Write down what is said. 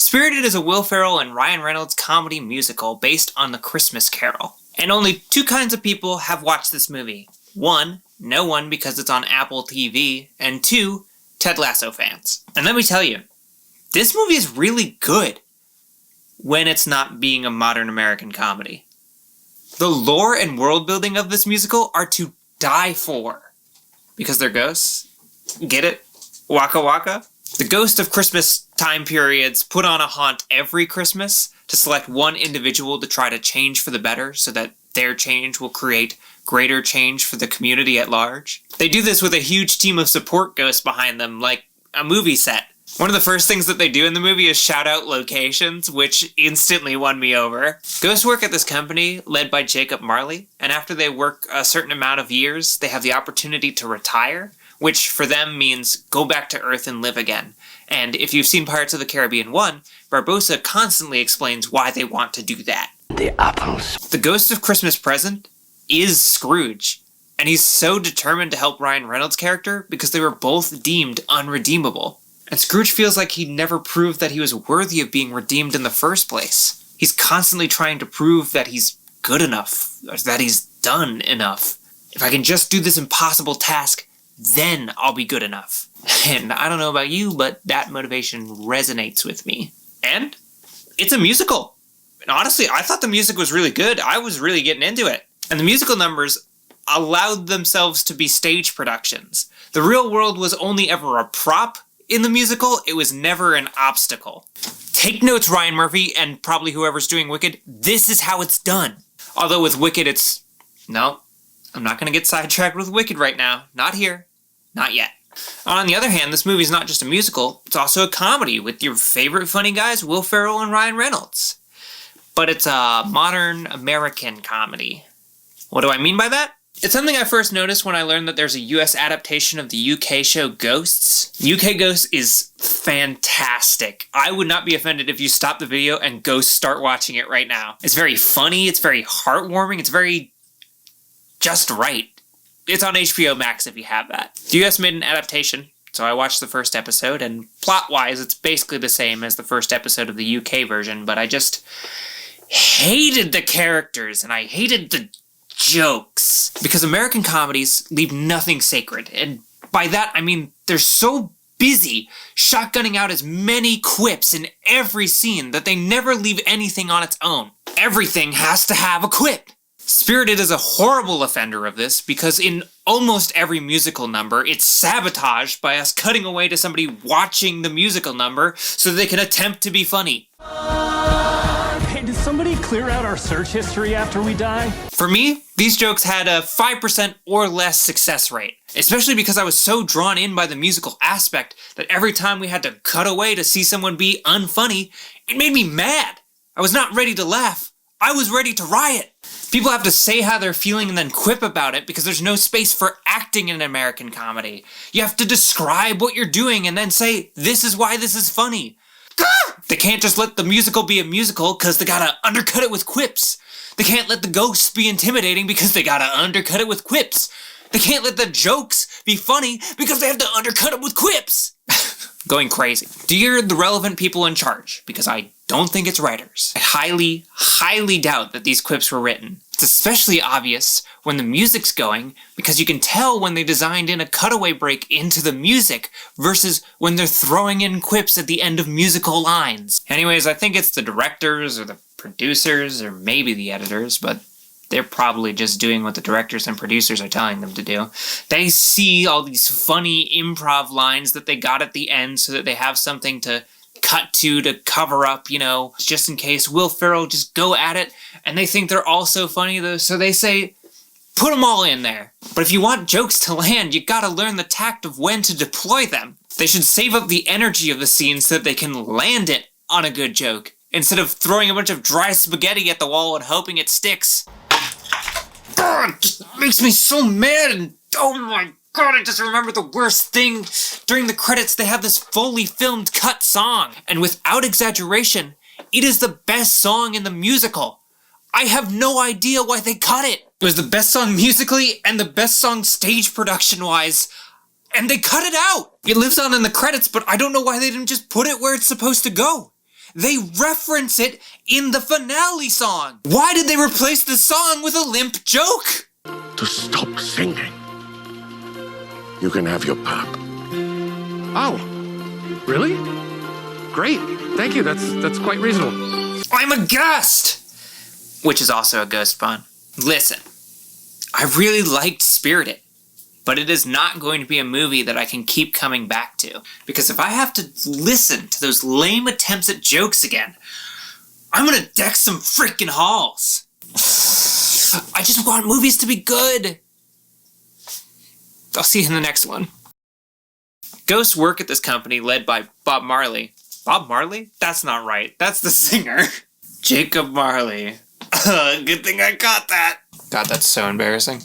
Spirited is a Will Ferrell and Ryan Reynolds comedy musical based on the Christmas Carol. And only two kinds of people have watched this movie. One, no one because it's on Apple TV, and two, Ted Lasso fans. And let me tell you, this movie is really good when it's not being a modern American comedy. The lore and world building of this musical are to die for. Because they're ghosts. Get it? Waka waka? The ghost of Christmas time periods put on a haunt every Christmas to select one individual to try to change for the better so that their change will create greater change for the community at large. They do this with a huge team of support ghosts behind them, like a movie set. One of the first things that they do in the movie is shout out locations, which instantly won me over. Ghosts work at this company led by Jacob Marley, and after they work a certain amount of years, they have the opportunity to retire, which for them means go back to Earth and live again. And if you've seen Pirates of the Caribbean 1, Barbossa constantly explains why they want to do that. The apples. The ghost of Christmas Present is Scrooge, and he's so determined to help Ryan Reynolds' character because they were both deemed unredeemable. And Scrooge feels like he never proved that he was worthy of being redeemed in the first place. He's constantly trying to prove that he's good enough, or that he's done enough. If I can just do this impossible task, then I'll be good enough. And I don't know about you, but that motivation resonates with me. And it's a musical. And honestly, I thought the music was really good. I was really getting into it. And the musical numbers allowed themselves to be stage productions. The real world was only ever a prop in the musical. It was never an obstacle. Take notes, Ryan Murphy, and probably whoever's doing Wicked. This is how it's done. Although with Wicked, no, I'm not going to get sidetracked with Wicked right now. Not here. Not yet. On the other hand, this movie's not just a musical, it's also a comedy with your favorite funny guys, Will Ferrell and Ryan Reynolds. But it's a modern American comedy. What do I mean by that? It's something I first noticed when I learned that there's a US adaptation of the UK show Ghosts. UK Ghosts is fantastic. I would not be offended if you stop the video and go start watching it right now. It's very funny, it's very heartwarming, it's very just right. It's on HBO Max if you have that. The US made an adaptation, so I watched the first episode, and plot-wise, it's basically the same as the first episode of the UK version, but I just hated the characters, and I hated the jokes. Because American comedies leave nothing sacred, and by that I mean they're so busy shotgunning out as many quips in every scene that they never leave anything on its own. Everything has to have a quip. Spirited is a horrible offender of this because in almost every musical number, it's sabotaged by us cutting away to somebody watching the musical number so they can attempt to be funny. Hey, did somebody clear out our search history after we die? For me, these jokes had a 5% or less success rate, especially because I was so drawn in by the musical aspect that every time we had to cut away to see someone be unfunny, it made me mad. I was not ready to laugh. I was ready to riot. People have to say how they're feeling and then quip about it because there's no space for acting in an American comedy. You have to describe what you're doing and then say, this is why this is funny. They can't just let the musical be a musical because they gotta undercut it with quips. They can't let the ghosts be intimidating because they gotta undercut it with quips. They can't let the jokes be funny because they have to undercut it with quips. Going crazy. Dear the relevant people in charge, because I don't think it's writers. I highly, highly doubt that these quips were written. It's especially obvious when the music's going because you can tell when they designed in a cutaway break into the music versus when they're throwing in quips at the end of musical lines. Anyways, I think it's the directors or the producers or maybe the editors, but they're probably just doing what the directors and producers are telling them to do. They see all these funny improv lines that they got at the end so that they have something to cut to cover up, just in case Will Ferrell just go at it, and they think they're all so funny though, so they say, put them all in there. But if you want jokes to land, you gotta learn the tact of when to deploy them. They should save up the energy of the scene so that they can land it on a good joke, instead of throwing a bunch of dry spaghetti at the wall and hoping it sticks. It just makes me so mad, and oh my god, I just remember the worst thing. During the credits, they have this fully filmed cut song, and without exaggeration, it is the best song in the musical. I have no idea why they cut it. It was the best song musically and the best song stage production-wise, and they cut it out. It lives on in the credits, but I don't know why they didn't just put it where it's supposed to go. They reference it in the finale song. Why did they replace the song with a limp joke? To stop singing, you can have your pap. Oh, really? Great. Thank you. That's quite reasonable. I'm a ghost! Which is also a ghost pun. Listen, I really liked Spirited, but it is not going to be a movie that I can keep coming back to. Because if I have to listen to those lame attempts at jokes again, I'm gonna deck some freaking halls. I just want movies to be good. I'll see you in the next one. Ghosts work at this company led by Bob Marley. Bob Marley? That's not right. That's the singer. Jacob Marley. Good thing I caught that. God, that's so embarrassing.